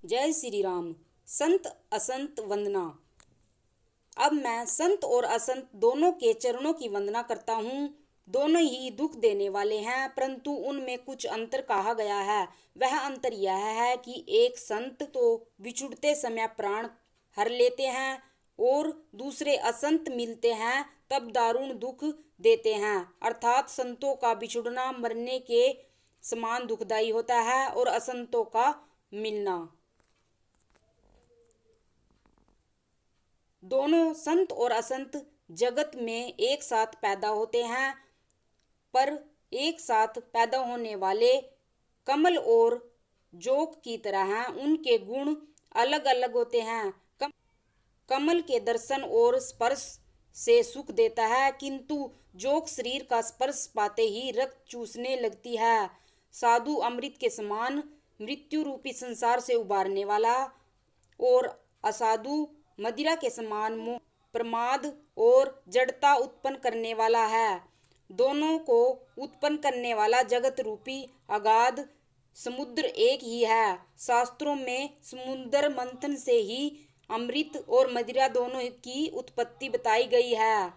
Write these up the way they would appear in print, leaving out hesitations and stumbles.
जय श्री राम। संत असंत वंदना। अब मैं संत और असंत दोनों के चरणों की वंदना करता हूँ। दोनों ही दुख देने वाले हैं, परंतु उनमें कुछ अंतर कहा गया है। वह अंतर यह है कि एक संत तो बिछुड़ते समय प्राण हर लेते हैं और दूसरे असंत मिलते हैं तब दारुण दुख देते हैं। अर्थात संतों का बिछुड़ना मरने के समान दुखदायी होता है और असंतों का मिलना। दोनों संत और असंत जगत में एक साथ पैदा होते हैं, पर एक साथ पैदा होने वाले कमल और जोक की तरह हैं। उनके गुण अलग अलग होते हैं। कमल के दर्शन और स्पर्श से सुख देता है, किंतु जोक शरीर का स्पर्श पाते ही रक्त चूसने लगती है। साधु अमृत के समान मृत्यु रूपी संसार से उबारने वाला और असाधु मदिरा के समान मोह, प्रमाद और जड़ता उत्पन्न करने वाला है। दोनों को उत्पन्न करने वाला जगत रूपी अगाध समुद्र एक ही है। शास्त्रों में समुद्र मंथन से ही अमृत और मदिरा दोनों की उत्पत्ति बताई गई है।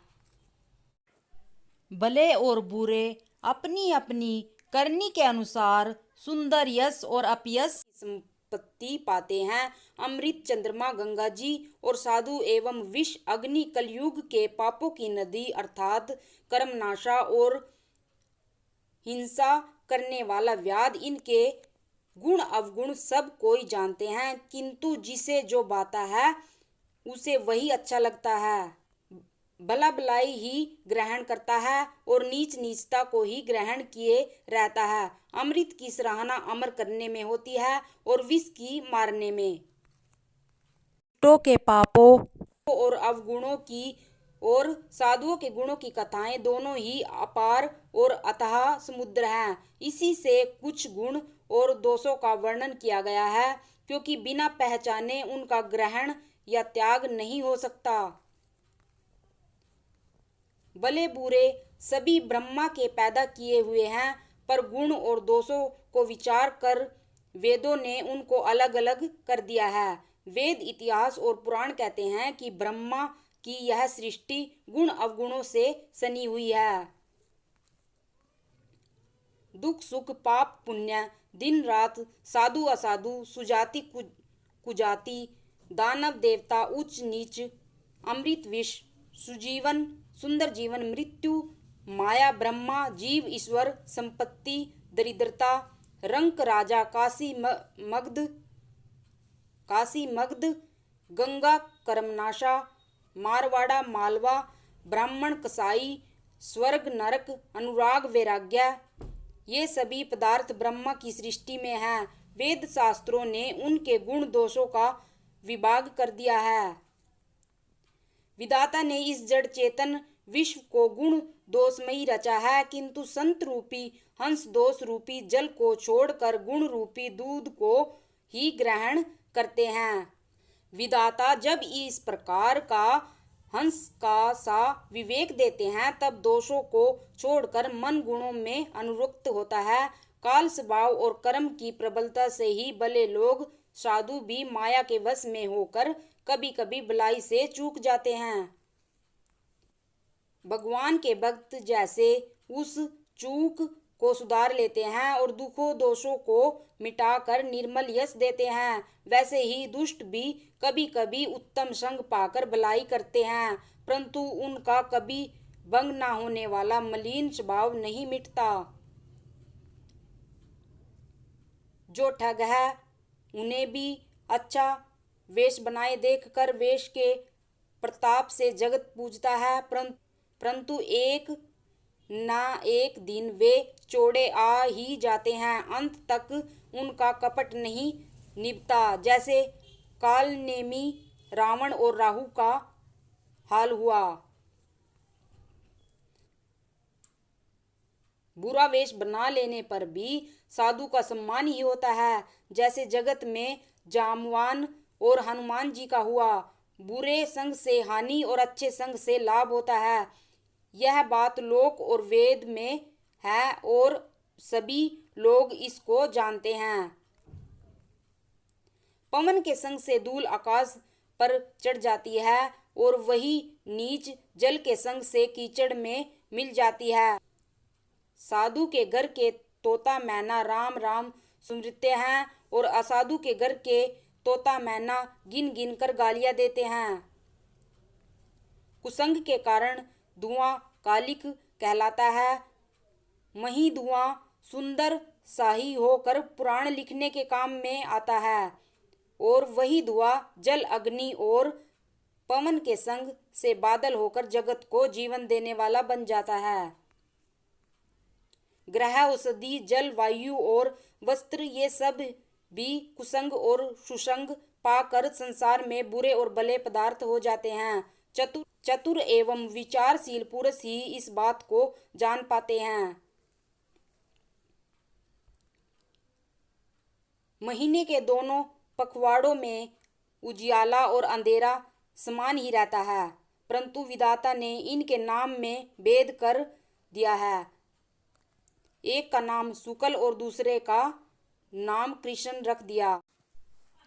भले और बुरे अपनी अपनी करनी के अनुसार सुंदर यश और अपयश संपत्ति पाते हैं। अमृत चंद्रमा गंगा जी और साधु एवं विष अग्नि कलयुग के पापों की नदी अर्थात कर्मनाशा और हिंसा करने वाला व्याध। इनके गुण अवगुण सब कोई जानते हैं, किंतु जिसे जो बाता है उसे वही अच्छा लगता है। भला भलाई ही ग्रहण करता है और नीच नीचता को ही ग्रहण किए रहता है। अमृत की सराहना अमर करने में होती है और विष की मारने में। दुष्टों के पापों और अवगुणों की और साधुओं के गुणों की कथाएं दोनों ही अपार और अथाह समुद्र हैं। इसी से कुछ गुण और दोषों का वर्णन किया गया है, क्योंकि बिना पहचाने उनका ग्रहण या त्याग नहीं हो सकता। भले बुरे सभी ब्रह्मा के पैदा किए हुए हैं, पर गुण और दोषों को विचार कर वेदों ने उनको अलग अलग कर दिया है। वेद, इतिहास और पुराण कहते हैं कि ब्रह्मा की यह सृष्टि गुण अवगुणों से सनी हुई है। दुख सुख, पाप पुण्य, दिन रात, साधु असाधु, सुजाति कुजाति, दानव देवता, उच्च नीच, अमृत विष, सुजीवन सुंदर जीवन, मृत्यु माया ब्रह्मा, जीव ईश्वर, संपत्ति दरिद्रता, रंक राजा, काशी मगध, गंगा कर्मनाशा, मारवाड़ा मालवा, ब्राह्मण कसाई, स्वर्ग नरक, अनुराग वैराग्य, ये सभी पदार्थ ब्रह्मा की सृष्टि में हैं। वेद शास्त्रों ने उनके गुण दोषों का विभाग कर दिया है। विधाता ने इस जड़ चेतन विश्व को गुण दोषमयी रचा है, किंतु संत रूपी हंस दोष रूपी जल को छोड़कर गुण रूपी दूध को ही ग्रहण करते हैं। विधाता जब इस प्रकार का हंस का सा विवेक देते हैं, तब दोषों को छोड़कर मन गुणों में अनुरक्त होता है। काल स्वभाव और कर्म की प्रबलता से ही भले लोग साधु भी माया के वश में होकर कभी कभी भलाई से चूक जाते हैं। भगवान के भक्त जैसे उस चूक को सुधार लेते हैं और दुखों दोषों को मिटाकर निर्मल यश देते हैं, वैसे ही दुष्ट भी कभी कभी उत्तम संग पाकर भलाई करते हैं, परंतु उनका कभी भंग न होने वाला मलिन स्वभाव नहीं मिटता। जो ठग है उन्हें भी अच्छा वेश बनाए देखकर वेश के प्रताप से जगत पूजता है, परंतु एक ना एक दिन वे चोड़े आ ही जाते हैं। अंत तक उनका कपट नहीं निभता। जैसे कालनेमी रावण और राहु का हाल हुआ। बुरा वेश बना लेने पर भी साधु का सम्मान ही होता है, जैसे जगत में जामवान और हनुमान जी का हुआ। बुरे संग से हानि और अच्छे संग से लाभ होता है। यह बात लोक और वेद में है और सभी लोग इसको जानते हैं। पवन के संग से धूल आकाश पर चढ़ जाती है और वही नीच जल के संग से कीचड़ में मिल जाती है। साधु के घर के तोता मैना राम राम सुमरते हैं और असाधु के घर के तोता मैना गिन गिन कर गालियां देते हैं। कुसंग के कारण धुआं कालिक कहलाता है। वही धुआं सुंदर शाही होकर पुराण लिखने के काम में आता है और वही धुआं जल अग्नि और पवन के संग से बादल होकर जगत को जीवन देने वाला बन जाता है। ग्रह औषधि जल वायु और वस्त्र ये सब भी कुसंग और सुसंग पाकर संसार में बुरे और भले पदार्थ हो जाते हैं। चतुर एवं विचारशील पुरुष ही इस बात को जान पाते हैं। महीने के दोनों पखवाड़ों में उजियाला और अंधेरा समान ही रहता है, परंतु विधाता ने इनके नाम में भेद कर दिया है। एक का नाम शुक्ल और दूसरे का नाम कृष्ण रख दिया।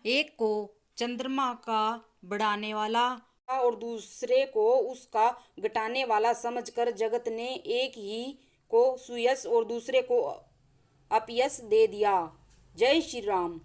एक को चंद्रमा का बढ़ाने वाला और दूसरे को उसका घटाने वाला समझकर जगत ने एक ही को सुयश और दूसरे को अपयश दे दिया। जय श्री राम।